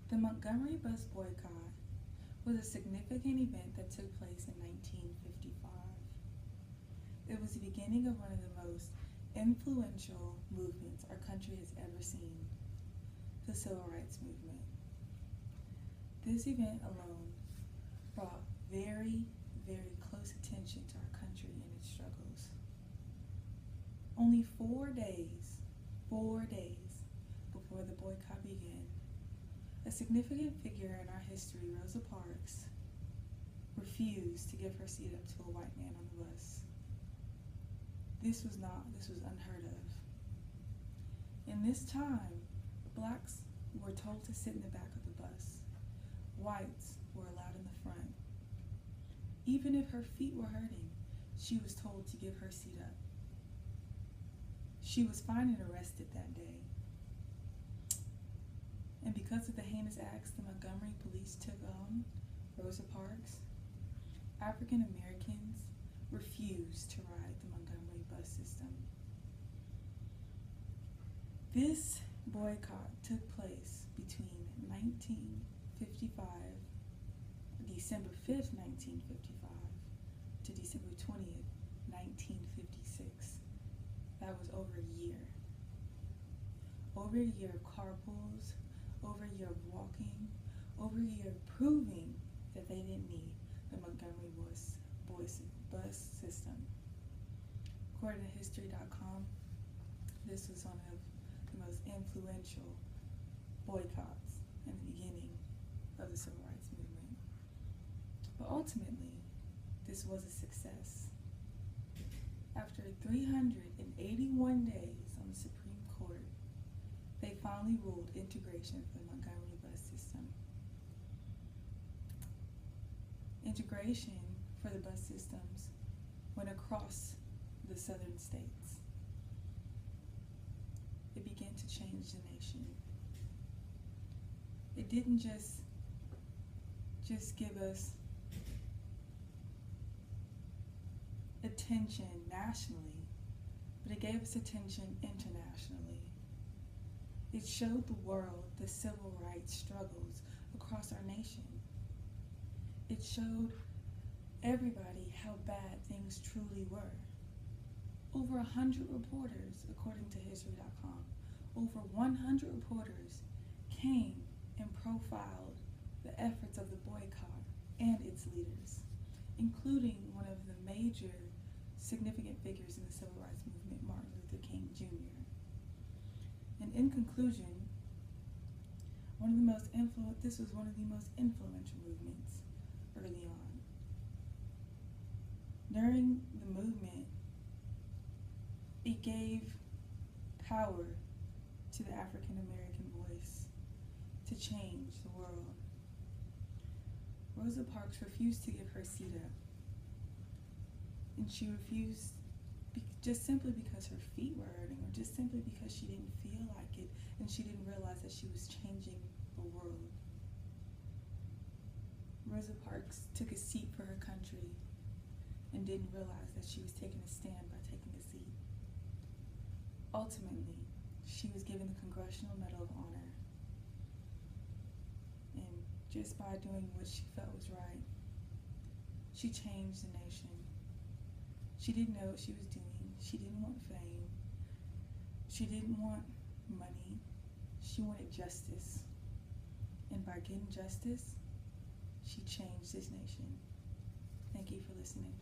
The Montgomery bus boycott was a significant event that took place in 1955. It was the beginning of one of the most influential movements our country has ever seen, the Civil Rights Movement. This event alone brought very, very close attention to our country and its struggles. Only 4 days before the boycott began, a significant figure in our history, Rosa Parks, refused to give her seat up to a white man on the bus. This was unheard of. In this time, blacks were told to sit in the back of the bus. Whites were allowed in the front. Even if her feet were hurting, she was told to give her seat up. She was fined and arrested that day. And because of the heinous acts the Montgomery police took on Rosa Parks, African Americans refused to ride the Montgomery bus system. This boycott took place between December 5th, 1955 to December 20th, 1956. That was over a year. Over a year of carpools, over a year of walking, over a year of proving that they didn't need the Montgomery bus system. According to History.com, this was one of the most influential boycotts in the beginning of the Civil Rights Movement. But ultimately, this was a success. After 381 days on the Supreme Court, they finally ruled integration for the Montgomery bus system. Integration for the bus systems went across the southern states. It began to change the nation. It didn't just give us attention nationally, but it gave us attention internationally. It showed the world the civil rights struggles across our nation. It showed everybody how bad things truly were. Over 100 reporters, according to History.com, over 100 reporters came and profiled the efforts of the boycott and its leaders, including one of the major significant figures in the Civil Rights Movement, Martin Luther King Jr. And in conclusion, this was one of the most influential movements early on. During the movement, it gave power to the African American voice to change the world. Rosa Parks refused to give her seat up. And she refused just simply because her feet were hurting, or just simply because she didn't feel like it and she didn't realize that she was changing the world. Rosa Parks took a seat for her country and didn't realize that she was taking a stand by taking a seat. Ultimately, she was given the Congressional Medal of Honor. And just by doing what she felt was right, she changed the nation. She didn't know what she was doing. She didn't want fame. She didn't want money. She wanted justice. And by getting justice, she changed this nation. Thank you for listening.